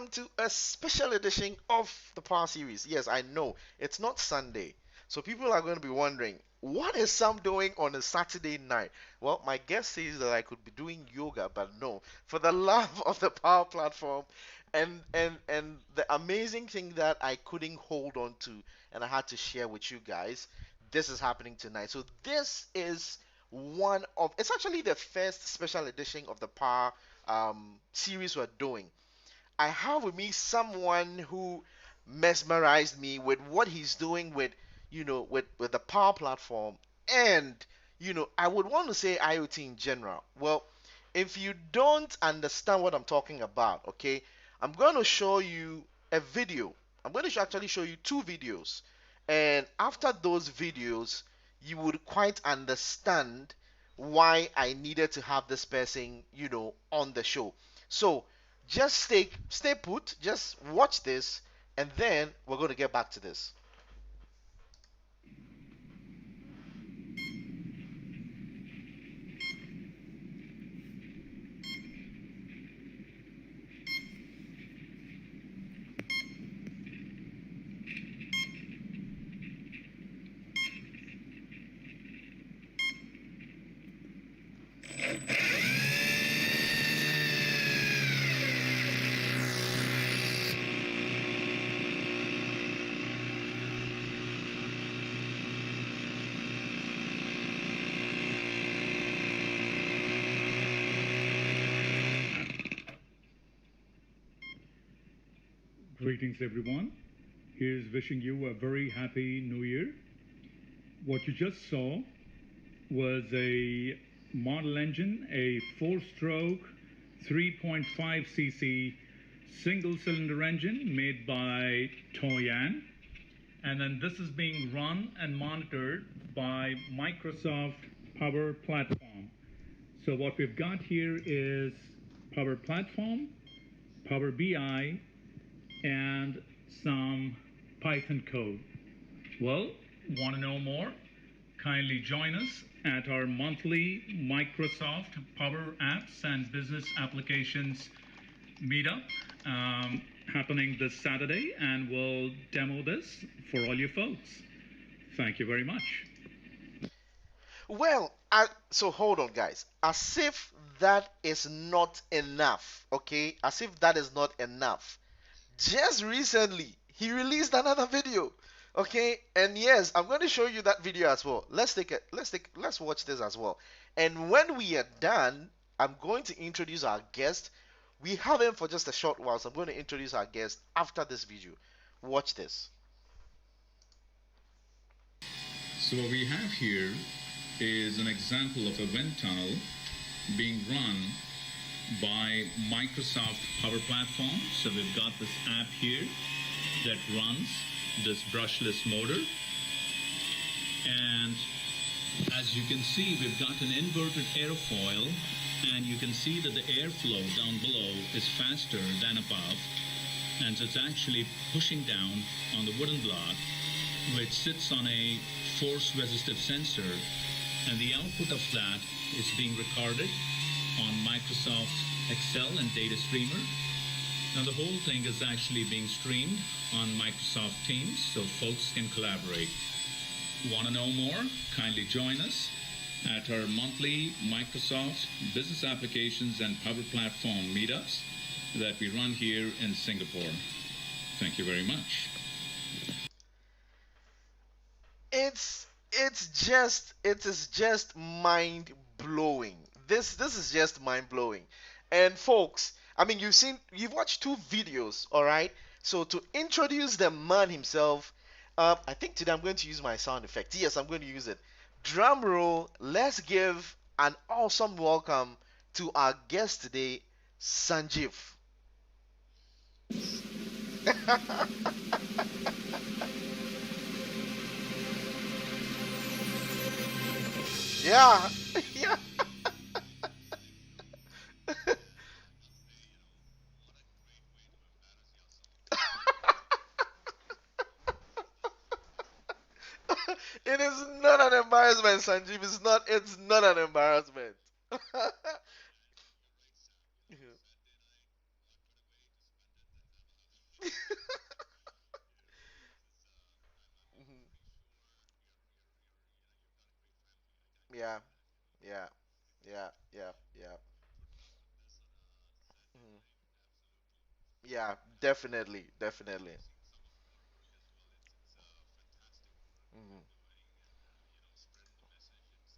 welcome to a special edition of the Power Series. Yes, I know it's not Sunday, so people are going to be wondering what is Sam doing on a Saturday night? Well, my guest says that I could be doing yoga, but no, for the love of the Power platform, and the amazing thing that I couldn't hold on to, and I had to share with you guys. This is happening tonight. So this is one of it's actually the first special edition of the Power series we're doing. I have with me someone who mesmerized me with what he's doing with with the Power platform, and I would want to say IoT in general. Well, if you don't understand what I'm talking about, okay, I'm going to show you a video. I'm going to actually show you two videos, and after those videos you would quite understand why I needed to have this person on the show. So just stay put, just watch this, and then we're going to get back to this. Greetings, everyone. Here's wishing you a very happy new year. What you just saw was a model engine, a four-stroke 3.5cc single-cylinder engine made by Toyan. And then this is being run and monitored by Microsoft Power Platform. So what we've got here is Power Platform, Power BI, and some Python code. Well, want to know more? Kindly join us at our monthly Microsoft Power Apps and Business Applications meetup happening this Saturday, and we'll demo this for all you folks. Thank you very much. Well, so hold on, guys. As if that is not enough, okay? As if that is not enough. Just recently, he released another video, okay? And yes, I'm going to show you that video as well. Let's watch this as well. And when we are done, I'm going to introduce our guest. We have him for just a short while, so I'm going to introduce our guest after this video. Watch this. So what we have here is an example of a wind tunnel being run by Microsoft Power Platform. So we've got this app here that runs this brushless motor. And as you can see, we've got an inverted airfoil, and you can see that the airflow down below is faster than above. And so it's actually pushing down on the wooden block, which sits on a force resistive sensor, and the output of that is being recorded on Microsoft Excel and Data Streamer. Now the whole thing is actually being streamed on Microsoft Teams so folks can collaborate. Want to know more? Kindly join us at our monthly Microsoft Business Applications and Power Platform meetups that we run here in Singapore. Thank you very much. It is just mind blowing. This is just mind blowing. And folks, I mean you've watched two videos, all right? So to introduce the man himself, I think today I'm going to use my sound effect. Yes, I'm going to use it. Drum roll. Let's give an awesome welcome to our guest today, Sanjiv. Yeah, yeah. It is not an embarrassment, Sanjeev. It's not an embarrassment. Mhm. Yeah, yeah, yeah, yeah, yeah. Mhm. Yeah, definitely, definitely. Mhm.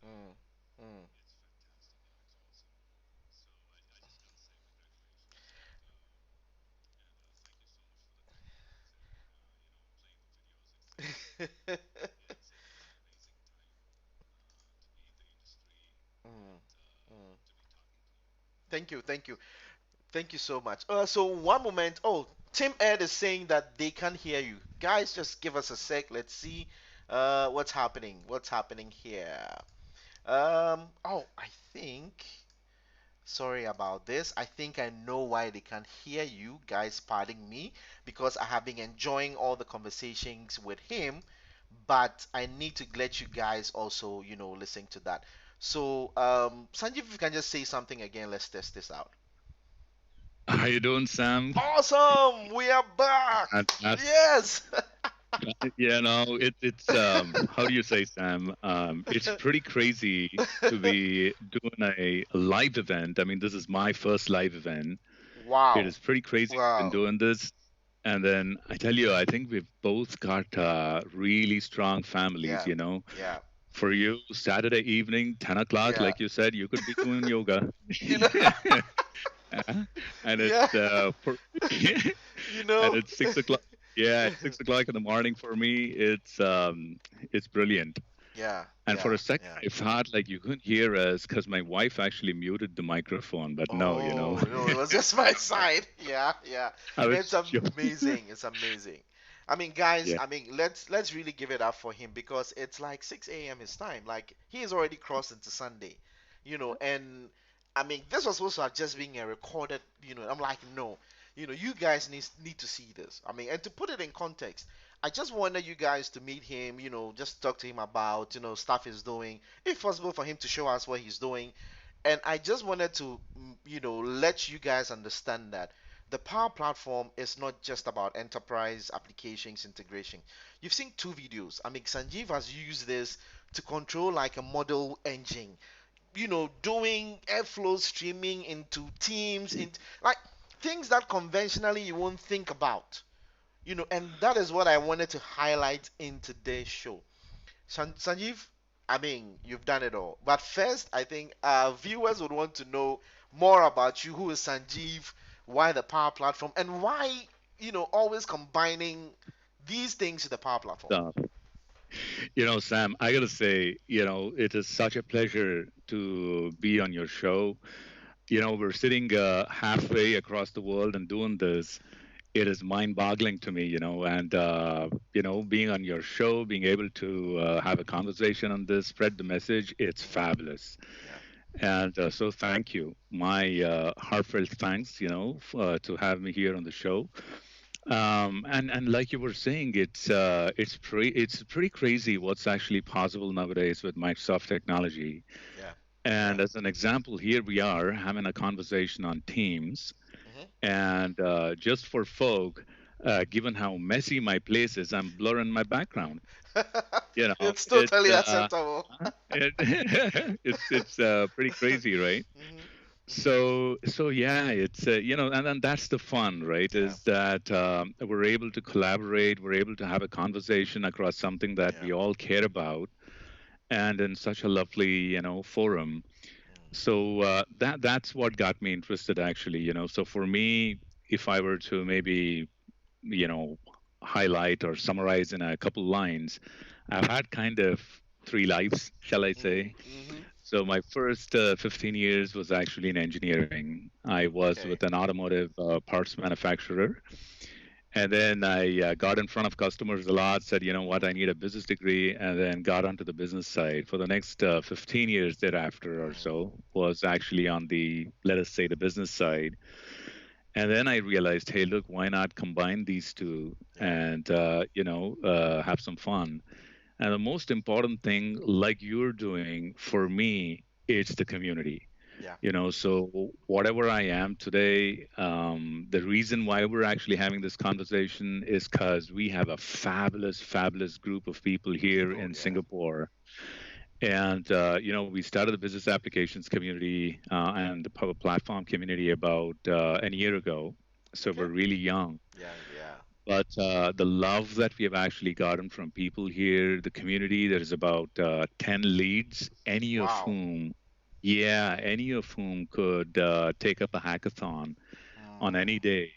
Mm. Mm. Mm. Mm. Thank you, thank you. Thank you so much. So one moment. Oh, Tim Ed is saying that they can't hear you. Guys, just give us a sec. Let's see what's happening. What's happening here? Oh, I think sorry about this. I think I know why they can't hear you. Guys, pardon me because I have been enjoying all the conversations with him, but I need to let you guys also, listen to that. So, Sanjiv, if you can just say something again, let's test this out. How you doing, Sam? Awesome! We are back! Fantastic. Yes! Yeah, no, it's how do you say, Sam? It's pretty crazy to be doing a live event. I mean, this is my first live event. It Wow. is pretty crazy. We've been Wow. doing this, and then I tell you, I think we've both got really strong families. Yeah. Yeah. For you, Saturday evening, 10 o'clock, Yeah. like you said, you could be doing yoga. You know? Uh, and Yeah. it's for You and know? it's 6 o'clock. Yeah, it's 6 o'clock in the morning for me. It's brilliant. Yeah. And for Yeah. a second, Yeah. I thought like you couldn't hear us because my wife actually muted the microphone. But no, Oh, no, it was just my side. Yeah, yeah. I was It's joking. amazing. It's amazing. I mean, guys, Yeah, let's really give it up for him because it's like 6 a.m. his time. Like he is already crossed into Sunday, and I mean, this was supposed to have just been a recorded, I'm like, no, you guys need to see this. I mean, and to put it in context, I just wanted you guys to meet him, just talk to him about, stuff he's doing, if possible for him to show us what he's doing, and I just wanted to, let you guys understand that the Power Platform is not just about enterprise applications integration. You've seen two videos. I mean, Sanjeev has used this to control like a model engine, doing airflow streaming into Teams, like things that conventionally you won't think about, and that is what I wanted to highlight in today's show. Sanjeev, I mean, you've done it all. But first, I think viewers would want to know more about you. Who is Sanjeev? Why the Power Platform? And why, always combining these things to the Power Platform? so, Sam, I gotta say, it is such a pleasure to be on your show. We're sitting halfway across the world and doing this. It is mind-boggling to me, and being on your show, being able to have a conversation on this, spread the message, it's Hmm. fabulous. Yeah. And so, thank you. My heartfelt thanks, to have me here on the show. And like you were saying, it's pretty crazy what's actually possible nowadays with Microsoft technology. Yeah. Yeah. And as an example, here we are having a conversation on Teams, Hmm. and just for folk, given how messy my place is, I'm blurring my background. It's It's totally acceptable. it, it's pretty crazy, right? Hmm. Hmm. So yeah, it's and then that's the fun, right? Yeah. Is that we're able to collaborate, we're able to have a conversation across something that Yeah. we all care about, and in such a lovely forum. So that's what got me interested, actually. So for me, if I were to maybe you know highlight or summarize in a couple lines, I've had kind of three lives, shall I Hmm. say. Hmm. So my first 15 years was actually in engineering. I was Okay. with an automotive parts manufacturer. And then I got in front of customers a lot, said, you know what, I need a business degree, and then got onto the business side. For the next 15 years thereafter or Hmm. so, was actually on the, let us say, the business side. And then I realized, hey, look, why not combine these two Yeah. and, have some fun? And the most important thing, like you're doing, for me, it's the community. Yeah. So whatever I am today, the reason why we're actually having this conversation is because we have a fabulous, fabulous group of people here Oh in yeah. Singapore. And, we started the business applications community and the Power Platform community about a year ago. So Okay. we're really young. Yeah. Yeah. But the love that we have actually gotten from people here, the community, there's about 10 leads, Wow. any of whom could take up a hackathon on any Mm, day.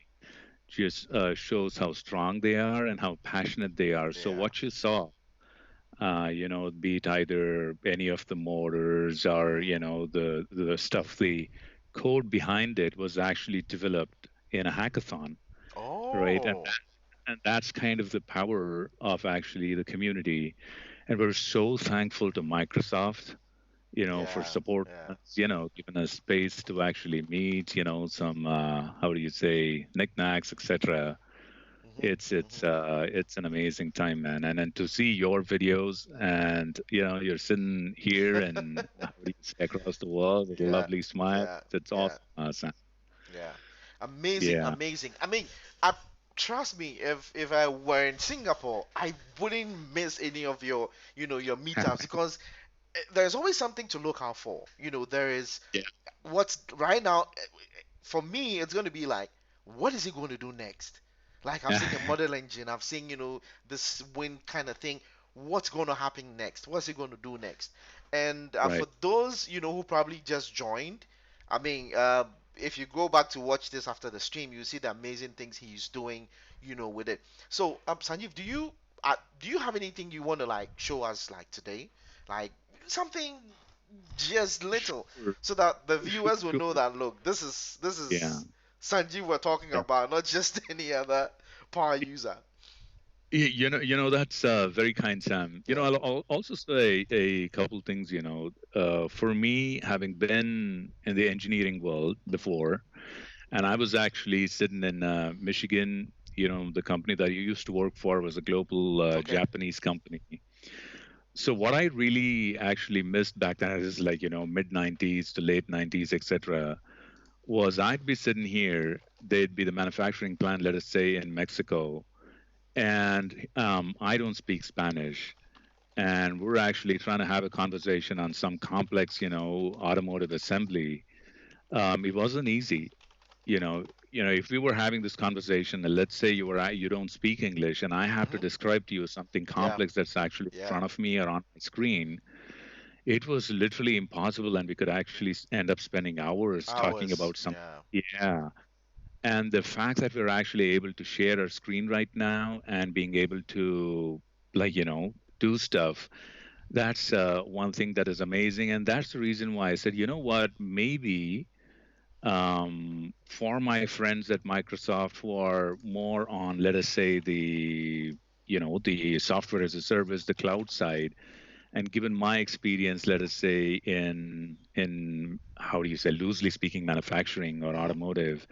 Just shows how strong they are and how passionate they are. So yeah. what you saw, be it either any of the motors or the stuff, the code behind it was actually developed in a hackathon, right? And Oh. and that's kind of the power of actually the community. And we're so thankful to Microsoft, for Yeah. support Yeah. us, giving us space to actually meet, some how do you say, knickknacks, etc. Mhm. It's an amazing time, man. And then to see your videos, and you're sitting here and how do you say, across the world with a Yeah. lovely smile. Yeah. It's Yeah. awesome, Sam. Yeah. Amazing, Yeah. amazing. I mean, I trust me, if I were in Singapore, I wouldn't miss any of your meetups because there's always something to look out for. There is Yeah. what's right now for me, it's going to be like, what is he going to do next? Like I've seen the model engine, I've seen this wind kind of thing. What's going to happen next? What's he going to do next? And for Right. those who probably just joined, I mean, if you go back to watch this after the stream, you see the amazing things he's doing, with it. So, Sanjeev, do you have anything you want to like show us like today, like something just little, Sure. so that the Sure. viewers will Sure. know that look, this is Yeah. Sanjeev we're talking Yeah. about, not just any other power user. That's very kind, Sam. Yeah. I'll also say a couple things. For me, having been in the engineering world before, and I was actually sitting in Michigan. The company that you used to work for was a global Okay. Japanese company. So what I really actually missed back then is like, mid 90s to late 90s, etc., was I'd be sitting here, they'd be the manufacturing plant, let us say in Mexico, and I don't speak Spanish. And we're actually trying to have a conversation on some complex, automotive assembly. It wasn't easy. If we were having this conversation, and let's say you don't speak English, and I have to Hmm. describe to you something Yeah. complex that's actually in Yeah. front of me or on my screen, it was literally impossible, and we could actually end up spending hours talking Hours. about something. Yeah. Yeah. And the fact that we're actually able to share our screen right now and being able to, like, do stuff, that's one thing that is amazing. And that's the reason why I said, you know what, maybe for my friends at Microsoft who are more on, let us say, the software as a service, the cloud side, and given my experience, let us say in how do you say, loosely speaking, manufacturing or Hmm. automotive,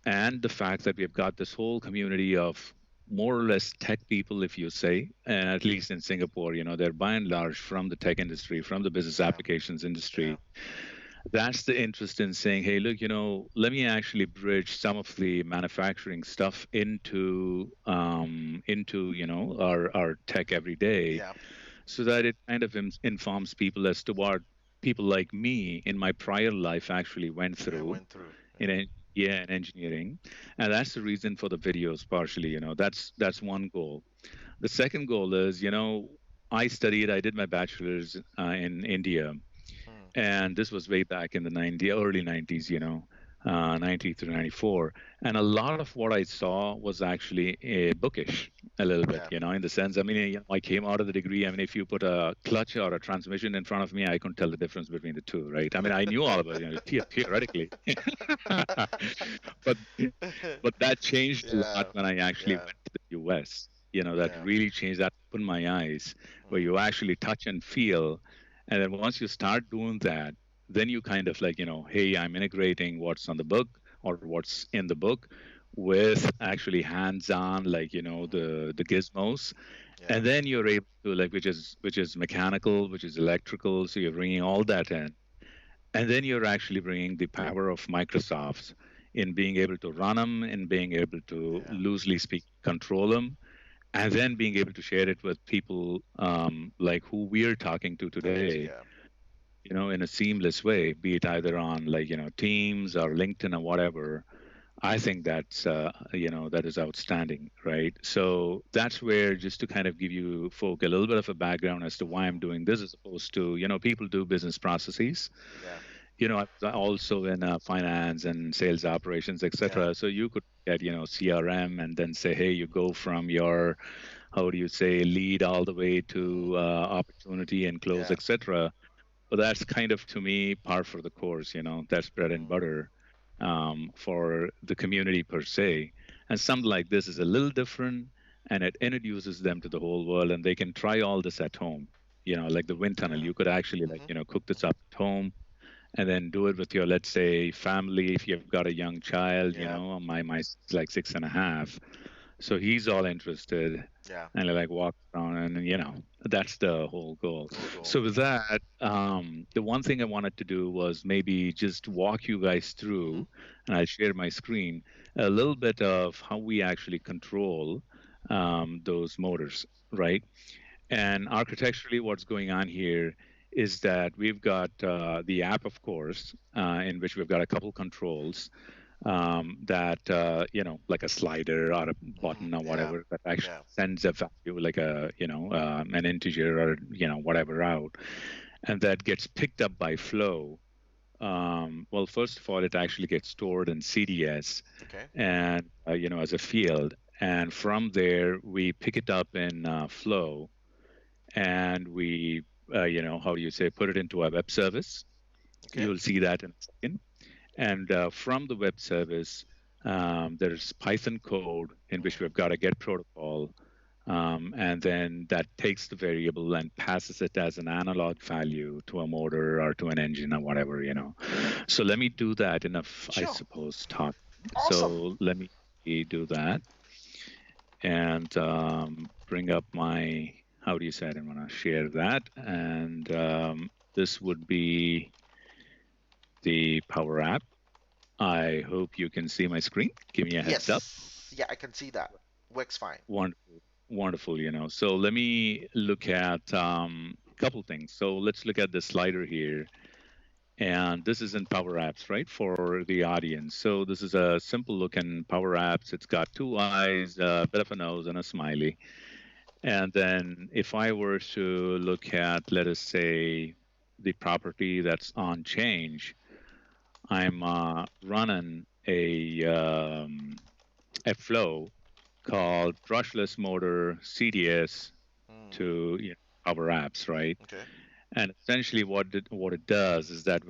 and the fact that we've got this whole community of more or less tech people, if you say, and at least in Singapore, they're by and large from the tech industry, from the business Yeah. applications Yeah. industry. That's the interest in saying, hey, look, let me actually bridge some of the manufacturing stuff into our tech every day, Yeah. so that it kind of informs people as to what people like me in my prior life actually went Yeah. through Went through. in Yeah. in engineering. And that's the reason for the videos partially. That's one goal. The second goal is, I did my bachelor's in India, Mm. and this was way back in the early 90s, 90 to 94. And a lot of what I saw was actually bookish a little bit, Yeah. in the sense, I mean, I came out of the degree. I mean, if you put a clutch or a transmission in front of me, I couldn't tell the difference between the two, right? I mean, I knew all about it, theoretically. but but that changed a Yeah. lot when I actually Yeah. went to the US. That Yeah. really changed, that opened my eyes, where Mm. you actually touch and feel. And then once you start doing that, then you kind of like, hey, I'm integrating what's on the book or what's in the book with actually hands-on, like, Mhm. the gizmos. Yeah. And then you're able to, like, which is mechanical, which is electrical. So you're bringing all that in. And then you're actually bringing the power of Microsoft in being able to run them, in being able to Yeah. loosely speak, control them, and then being able to share it with people like who we're talking to Talking to, today, yeah. in a seamless way, be it either on like, Teams or LinkedIn or whatever. I think that is outstanding, right? So that's where, just to kind of give you folk a little bit of a background as to why I'm Hmm. doing this, as opposed to, people do business processes. Yeah. I was also in finance and sales operations, Yeah. etc. So you could get, CRM, and then say, hey, you go from your, how do you say, lead all the way to Hmm. opportunity and close, Yeah. etc. But that's kind of, to me, par for the course. That's bread and Hmm. butter for the community per se. And something like this is a little different, and it introduces them to the whole world, and they can try all this at home. Like the wind tunnel, Yeah. you could actually, like, Hmm. cook this Hmm. up at home, and then do it with your, let's say, family. If you've got a young child, Yeah. my like 6.5, so he's all interested, Yeah. and like walk around, and that's the whole goal. Whole goal. So with that, the one thing I wanted to do was maybe just walk you guys Hmm. through, and I'll share my screen, a little bit of how we actually control those motors, right? And architecturally, what's going on here is that we've got the app, of course, in which we've got a couple controls that, like a slider or a Hmm. button or Yeah. whatever, that actually Yeah. sends a value, like an integer or, whatever out. And that gets picked up by flow. Well, first of all, it actually gets stored in CDS, Okay. and, as a field. And from there, we pick it up in flow, and we, how do you say, put it into a web service. Okay. You'll see that in a second. And from the web service, there's Python code in which Hmm. we've got a get protocol. And then that takes the variable and passes it as an analog value to a motor or to an engine or whatever. So let me do that enough, I Sure. suppose, talk. Awesome. So let me do that and bring up my, how do you say it? I'm going to share that. And this would be the Power App. I hope you can see my screen. Give me a heads up. Yes. Yeah, I can see that. Works fine. Wonderful, wonderful. So let me look at a couple things. So let's look at the slider here. And this is in Power Apps, right, for the audience. So this is a simple look in Power Apps. It's got two eyes, a bit of a nose, and a smiley. And then if I were to look at, let us say, the property that's on change, I'm running a flow called brushless motor CDS Mm. to, Power Apps, right? Okay. And essentially, what it does is that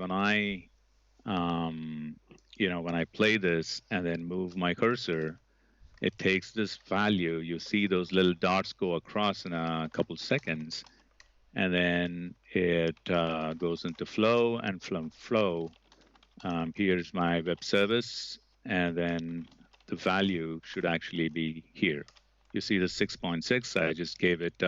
um, when I play this and then move my cursor, it takes this value. You see those little dots go across in a couple seconds, and then it goes into flow, and from flow, here's my web service, and then the value should actually be here. You see the 6.6, I just gave it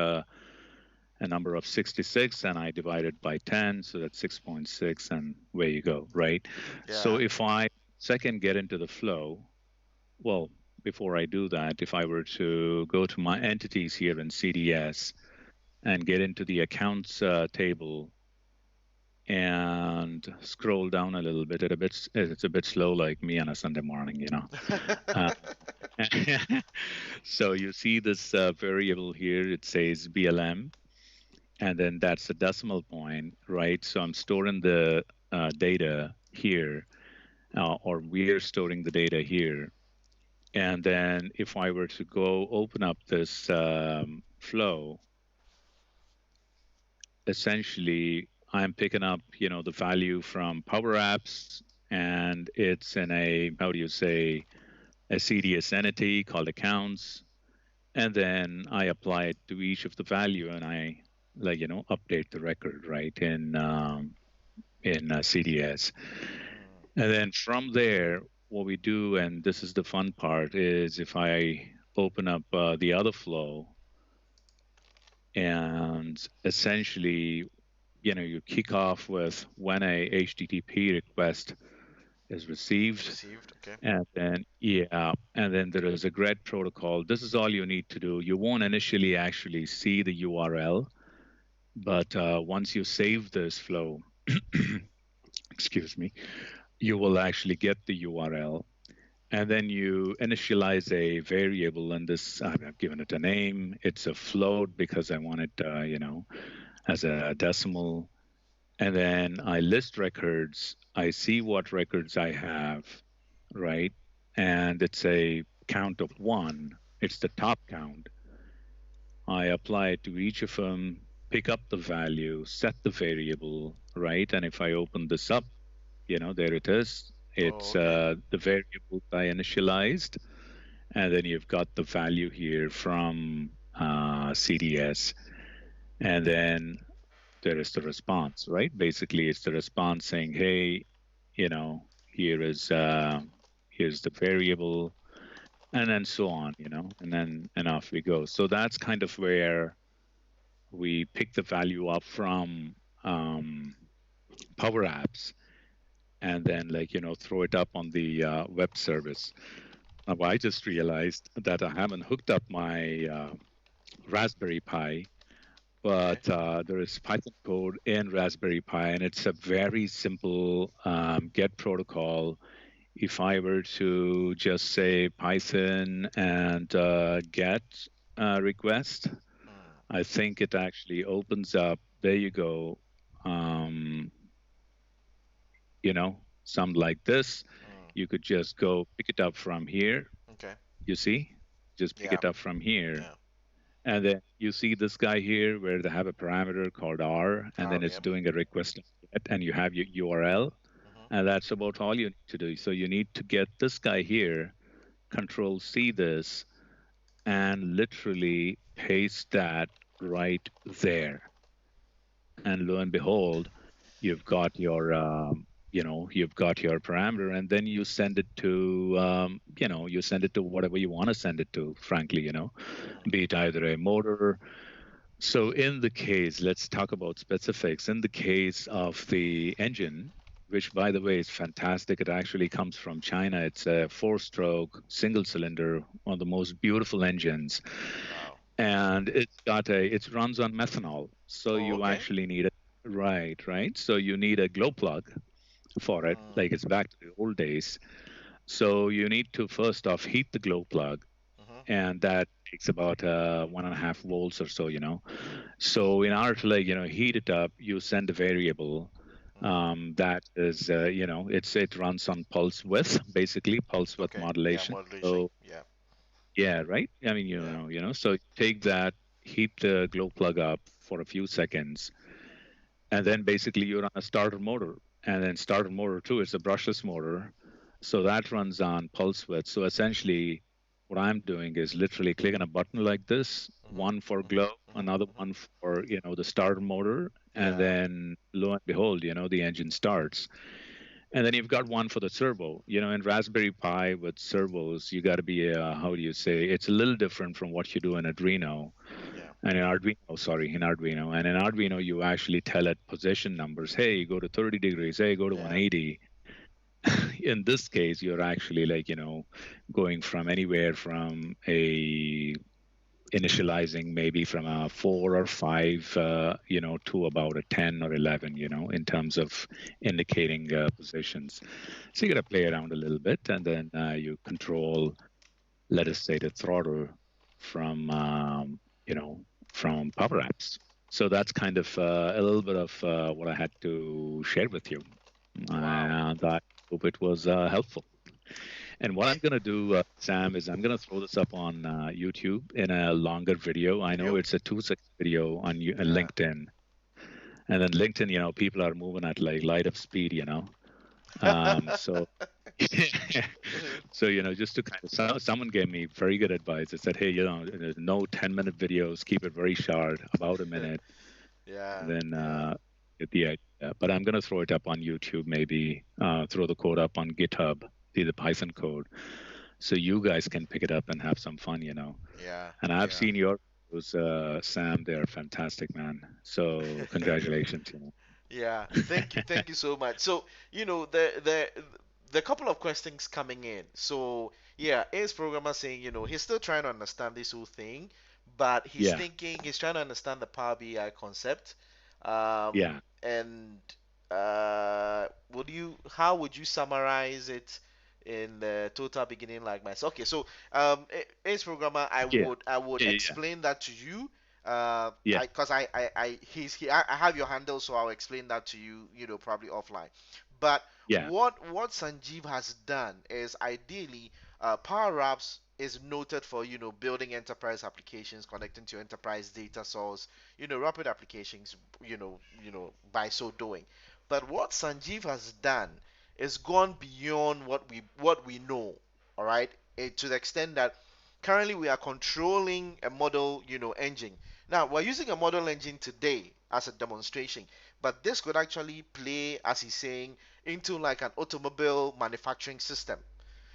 a number of 66, and I divided by 10, so that's 6.6, and where you go, right? So Yeah. if I second get into the flow, well, before I do that, if I were to go to my entities here in CDS and get into the accounts table and scroll down a little bit, it's a bit slow, like me on a Sunday morning. Uh, so you see this variable here, it says BLM, and then that's a decimal point, right? So I'm storing the data here, or we're storing the data here. And then if I were to go open up this flow, essentially I'm picking up, the value from Power Apps, and it's in a, how do you say, a CDS entity called accounts. And then I apply it to each of the value, and I, like, update the record, right, in CDS. Mm. And then from there, what we do, and this is the fun part, is if I open up the other flow, and essentially you kick off with when a HTTP request is received, Received. Okay. and then and then there is a GRED protocol. This is all you need to do. You won't initially actually see the URL, but once you save this flow, excuse me, you will actually get the URL. And then you initialize a variable, and this I've given it a name. It's a float because I want it, as a decimal. And then I list records. I see what records I have, right? And it's a count of one. It's the top count. I apply it to each of them, pick up the value, set the variable, right? And if I open this up, there it is. Oh, It's okay. the variable I initialized, and then you've got the value here from CDS, and then there is the response, right? Basically, it's the response saying, "Hey, here is here's the variable," and then so on, and off we go. So that's kind of where we pick the value up from Power Apps, and then throw it up on the web service. Now, I just realized that I haven't hooked up my Raspberry Pi, Okay. but there is Python code in Raspberry Pi, and it's a very simple get protocol. If I were to just say Python and get request, Mm, I think it actually opens up. There you go. Um, something like this. mm. You could just go pick it up from here. Okay. You see, just pick Yeah. it up from here. Yeah. And then you see this guy here where they have a parameter called R, and then it's Yep. doing a request, and you have your URL. Mm-hmm. And that's about all you need to do. So you need to get this guy here, control C this, and literally paste that right there. And lo and behold, you've got your parameter, and then you send it to whatever you want to send it to, frankly, Mm. be it either a motor. So in the case, let's talk about specifics. In the case of the engine, which by the way is fantastic, it actually comes from China. It's a 4-stroke single cylinder, one of the most beautiful engines, Wow. and it runs on methanol. So Oh, you okay. actually need right. So you need a glow plug for it, Mm. like it's back to the old days. So you need to first off heat the glow plug, Mm-hmm. and that takes about 1.5 volts or so. So in order to heat it up, you send a variable Mm. that is it runs on pulse width, basically pulse width Okay. Yeah. modulation. Modulation. So Yeah. yeah, right. I mean, Yeah. so you take that, heat the glow plug up for a few seconds, and then basically you run a starter motor, and then starter motor two is a brushless motor, so that runs on pulse width. So essentially what I'm doing is literally clicking a button like this, Mm-hmm. one for Mm-hmm. glow, Mm-hmm. another Mm-hmm. one for the starter motor, and Yeah. then lo and behold, the engine starts. And then you've got one for the servo. In Raspberry Pi with servos, you got to be how do you say, it's a little different from what you do in Arduino. Yeah. And in Arduino. And in Arduino, you actually tell it position numbers. Hey, go to 30 degrees. Hey, go to Yeah. 180. In this case, you're actually going from anywhere from a initializing maybe from a 4 or 5, to about a 10 or 11, in terms of indicating positions. So you got to play around a little bit, and then you control, let us say, the throttle from from Power Apps. So that's kind of a little bit of what I had to share with you, Wow. and I hope it was helpful. And what I'm going to do, Sam, is I'm going to throw this up on YouTube in a longer video. I know Video. it's a 2-second video on Yeah. LinkedIn, and then LinkedIn, people are moving at like light of speed. So so just to kind of someone gave me very good advice. They said, hey, no 10-minute videos, keep it very short, about a minute, and Yeah. then Yeah. get the idea. But I'm going to throw it up on YouTube, maybe throw the code up on GitHub, the Python code, so you guys can pick it up and have some fun. Yeah. And I've Yeah. seen your videos, Sam. They are fantastic, man. So congratulations. Yeah, thank you so much. So, the couple of questions coming in. So, yeah, Ace programmer saying, he's still trying to understand this whole thing, but Yeah, he's trying to understand the Power BI concept. yeah, And how would you summarize it in the total beginning like myself? Okay, so Ace programmer, yeah, I would yeah, yeah, explain that to you. yeah, I have your handle, so I'll explain that to you, probably offline. But yeah. what Sanjeev has done is ideally, Power Apps is noted for, building enterprise applications, connecting to enterprise data source, rapid applications, by so doing. But what Sanjeev has done is gone beyond what we know, all right? To the extent that currently we are controlling a model, engine. Now, we're using a model engine today as a demonstration, but this could actually play, as he's saying, into like an automobile manufacturing system.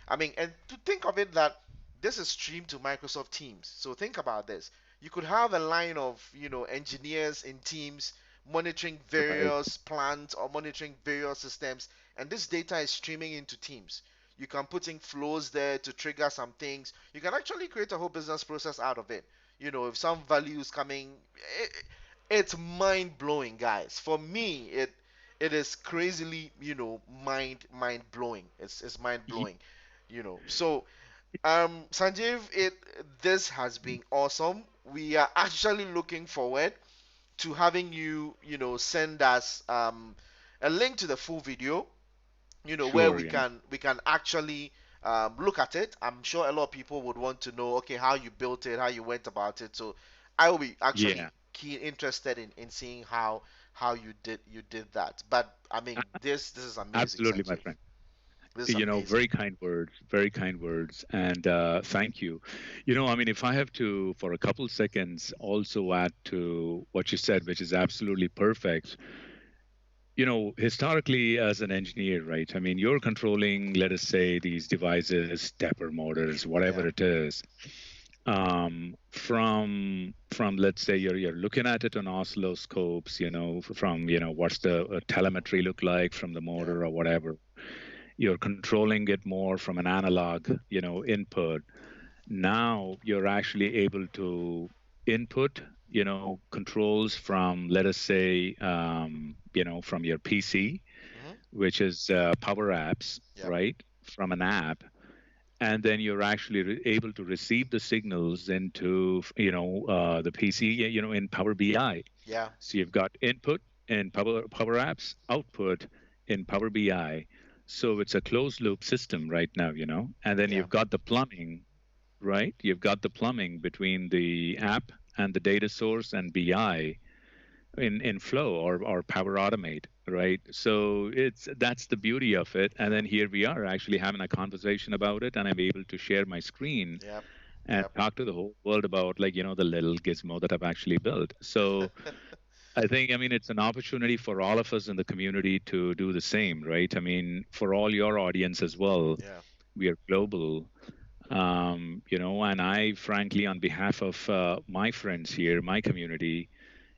I mean, and to think of it that this is streamed to Microsoft Teams. So think about this. You could have a line of, engineers in Teams monitoring Right. various plants or monitoring various systems, and this data is streaming into Teams. You can put in flows there to trigger some things. You can actually create a whole business process out of it. If some value is coming, it's mind blowing, guys. For me, it is crazily, mind blowing. It's mind Y- blowing. So, Sanjeev, this has been awesome. We are actually looking forward to having you, send us a link to the full video, where Sure. we can actually look at it. I'm sure a lot of people would want to know, okay, how you built it, how you went about it. So I will be actually Yeah. keen interested in seeing how you did that. But I mean, this is amazing, Absolutely, my Sanjeev. friend. This is amazing. Very kind words, and thank you. I mean, if I have to, for a couple seconds, also add to what you said, which is absolutely perfect. Historically, as an engineer, right? I mean, you're controlling, let us say, these devices, stepper motors, whatever Yeah. it is, from let's say you're looking at it on oscilloscopes, from what's the telemetry look like from the Yeah. motor or whatever. You're controlling it more from an analog, input. Now you're actually able to input, controls from, let us say, from your PC, Hmm. which is Power Apps, Yep. right? From an app, and then you're actually able to receive the signals into, the PC, in Power BI. Yeah. So you've got input in Power Apps, output in Power BI. So it's a closed loop system right now, and then Yeah. you've got the plumbing, right? You've got the plumbing between the app and the data source and BI in Flow or Power Automate, right? So that's the beauty of it. And Yeah. then here we are actually having a conversation about it, and I'm able to share my screen Yep. and Yep. talk to the whole world about, like, the little gizmo that I've actually built. So I think, I mean, it's an opportunity for all of us in the community to do the same, right? I mean, for all your audience as well, Yeah. we are global. And I, frankly, on behalf of my friends here, my community,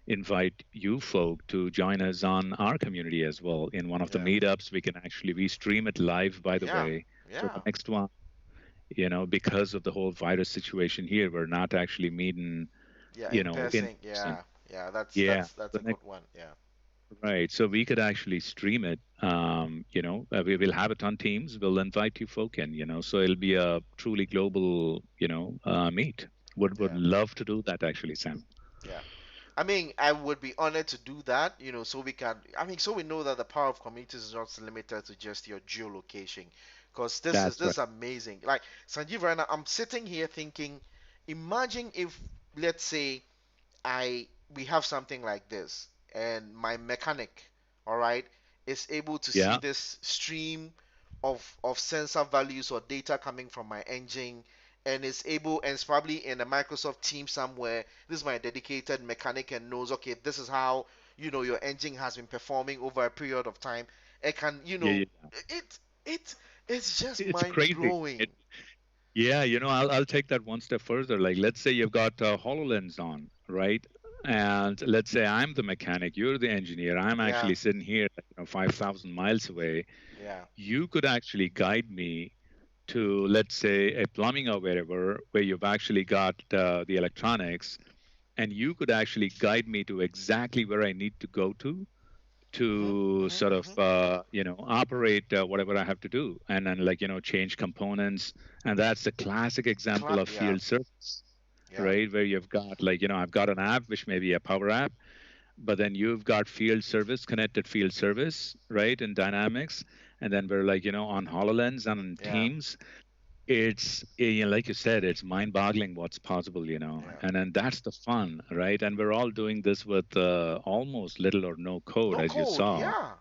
invite you folk to join us on our community as well. In one of the Yeah. meetups, we stream it live, by the Yeah. way. So the Yeah. next one, because of the whole virus situation here, we're not actually meeting, Yeah. In in person. person. Yeah. Yeah. That's Yeah. that's that's The a next good one. Yeah. Right. So we could actually stream it. We will have it on Teams. We'll invite you folk in, so it'll be a truly global, meet. Would Yeah. love to do that actually, Sam. Yeah. I mean, I would be honored to do that, so we can, I mean, so we know that the power of communities is not limited to just your geolocation. Because this is That's this right. is amazing. Like, Sanjeev, right now, I'm sitting here thinking, imagine if, let's say, I we have something like this, and my mechanic, all right, is able to see Yeah. this stream of sensor values or data coming from my engine, and is able, and it's probably in a Microsoft team somewhere. This is my dedicated mechanic and knows, okay, this is how, your engine has been performing over a period of time. It can, Yeah. Yeah. it it's just It's mind crazy. blowing. Yeah, I'll take that one step further. Like, let's say you've got HoloLens on, right? And let's say I'm the mechanic, you're the engineer. I'm Yeah, actually sitting here, 5,000 miles away. yeah. You could actually guide me to, let's say, a plumbing or wherever, where you've actually got the electronics, and you could actually guide me to exactly where I need to go Mhm, to mhm, sort of mhm. operate whatever I have to do, and then like change components. And that's the classic example of Yeah, field service, yeah, right? Where you've got like I've got an app which may be a power app, but then you've got field service, connected field service, right, in Dynamics. And then we're like on HoloLens and on yeah, Teams. It's like you said, it's mind-boggling what's possible, yeah. and then that's the fun, right? And we're all doing this with almost little or no code, No as you code. saw. Yeah.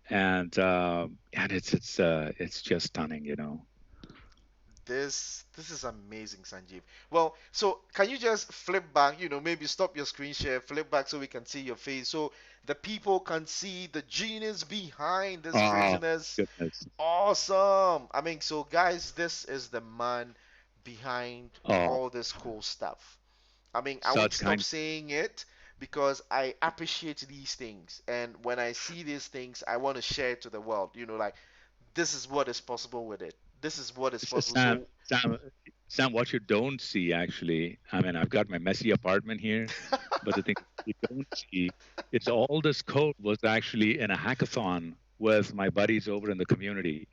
And it's just stunning. This is amazing, Sanjeev. Well, so can you just flip back, maybe stop your screen share, flip back so we can see your face, so the people can see the genius behind this Oh craziness. goodness. Awesome. I mean, so guys, this is the man behind Oh, all this cool stuff. I mean, I won't such stop kind. saying it because I appreciate these things. And when I see these things, I want to share it to the world. Like this is what is possible with it. This is what is possible. Sam, So, Sam, what you don't see actually, I mean, I've got my messy apartment here, but the thing you don't see, it's all this code was actually in a hackathon with my buddies over in the community.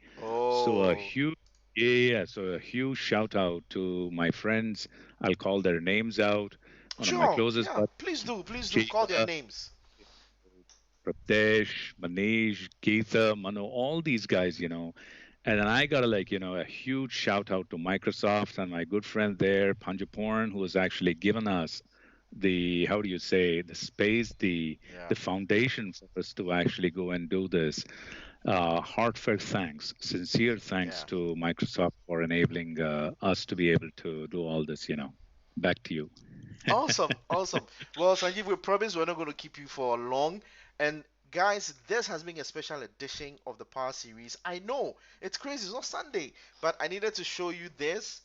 So a oh, huge, yeah, yeah, yeah. So a huge shout out to my friends. I'll call their names out. One of my sure. closest Yeah, buddies, please do call their Jiva, names. Pratesh, Manish, Geetha, Manu, all these guys. And then I got a huge shout out to Microsoft and my good friend there, Panjaporn, who has actually given us the, how do you say, the space, Yeah, the foundation for us to actually go and do this. Heartfelt thanks, sincere thanks yeah. to Microsoft for enabling us to be able to do all this. Back to you. Awesome, awesome. Well, Sanjeev, we promise we're not going to keep you for long. And guys, this has been a special edition of the Power Series. I know it's crazy, it's not Sunday, but I needed to show you this.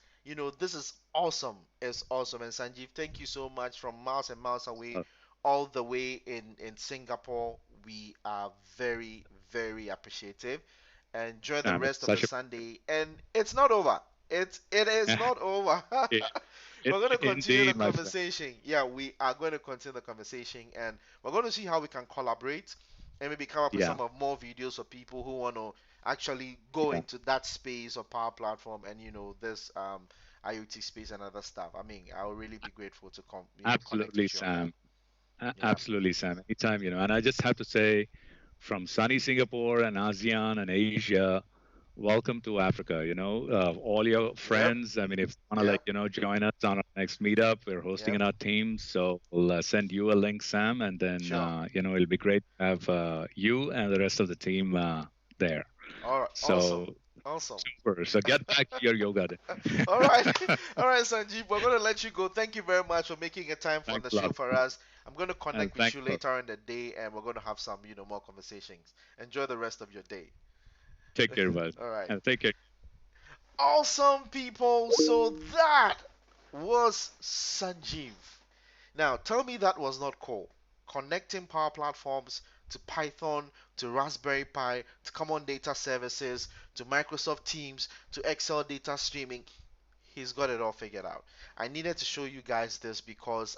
This is awesome. It's awesome. And Sanjeev, thank you so much from miles and miles away, Uh, all the way in Singapore. We are very, very appreciative. Enjoy the rest of the Such a Sunday. And it's not over. It is not over. We're going to continue the indeed, my friend. conversation. Yeah, we are going to continue the conversation, and we're going to see how we can collaborate and maybe come up with Yeah, some of more videos for people who want to actually go yeah, into that space or power platform and this IoT space and other stuff. I mean, I would really be grateful to connect absolutely, with you on that. Sam. Yeah. Absolutely, Sam. Anytime. And I just have to say, from sunny Singapore and ASEAN and Asia, welcome to Africa. All your Yep. friends. I mean, if you want to Yep. join us on our next meetup, we're hosting Yep. in our team. So we'll send you a link, Sam, and then Sure. it'll be great to have you and the rest of the team there. All right. Awesome. So Awesome. super. So get back to your yoga day. All right, all right, Sanjeev. We're gonna let you go. Thank you very much for making a time for Thanks the a show lot, for us. I'm gonna and connect with thanks you for later in the day, and we're gonna have some, more conversations. Enjoy the rest of your day. take care, bud, All right. and take care. Awesome, people. So that was Sanjeev. Now, tell me that was not cool. Connecting Power Platforms to Python, to Raspberry Pi, to Common Data Services, to Microsoft Teams, to Excel data streaming. He's got it all figured out. I needed to show you guys this because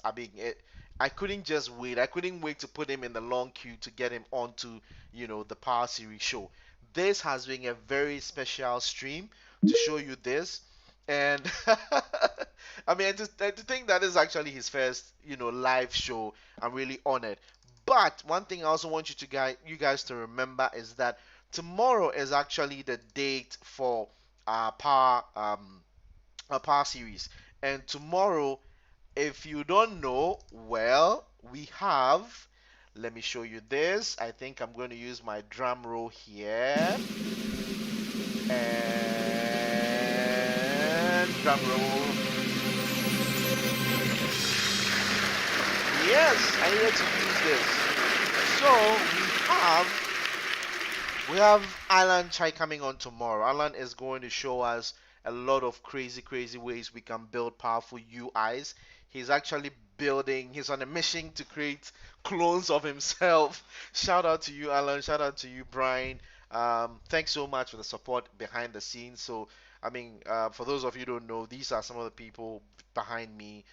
I couldn't just wait. I couldn't wait to put him in the long queue to get him onto, the Power Series show. This has been a very special stream to show you this. And I mean, to think that is actually his first, live show, I'm really honored. But one thing I also want you guys to remember is that tomorrow is actually the date for Power a power series. And tomorrow, if you don't know, well, we have. Let me show you this. I think I'm going to use my drum roll here. And drum roll. Yes, I needed to use this. So we have Alan Chai coming on tomorrow. Alan is going to show us a lot of crazy, crazy ways we can build powerful UIs. He's actually building, he's on a mission to create clones of himself. Shout out to you, Alan. Shout out to you, Brian. Thanks so much for the support behind the scenes. So, I mean, for those of you who don't know, these are some of the people behind me,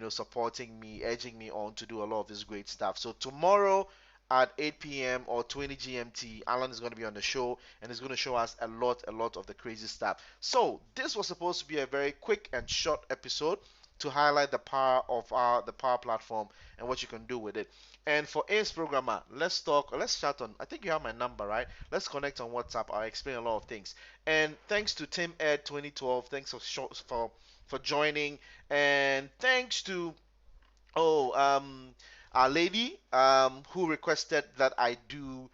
supporting me, edging me on to do a lot of this great stuff. So, tomorrow at 8 p.m. or 20 GMT, Alan is going to be on the show and he's going to show us a lot of the crazy stuff. So, this was supposed to be a very quick and short episode to highlight the power of the power platform and what you can do with it. And for Ace Programmer, let's talk, let's chat on. I think you have my number, right? Let's connect on WhatsApp. I'll explain a lot of things. And thanks to Tim Ed 2012. Thanks for joining. And thanks to a lady who requested that I do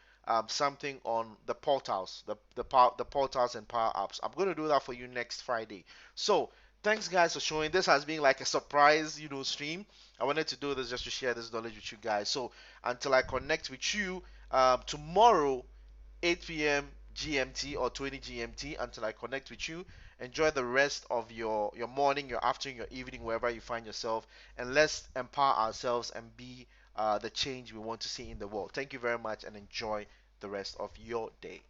something on the portals, the portals and power apps. I'm going to do that for you next Friday. So thanks guys for showing. This has been like a surprise, stream. I wanted to do this just to share this knowledge with you guys. So until I connect with you tomorrow, 8 p.m. GMT or 20 GMT, until I connect with you. Enjoy the rest of your morning, your afternoon, your evening, wherever you find yourself, and let's empower ourselves and be the change we want to see in the world. Thank you very much and enjoy the rest of your day.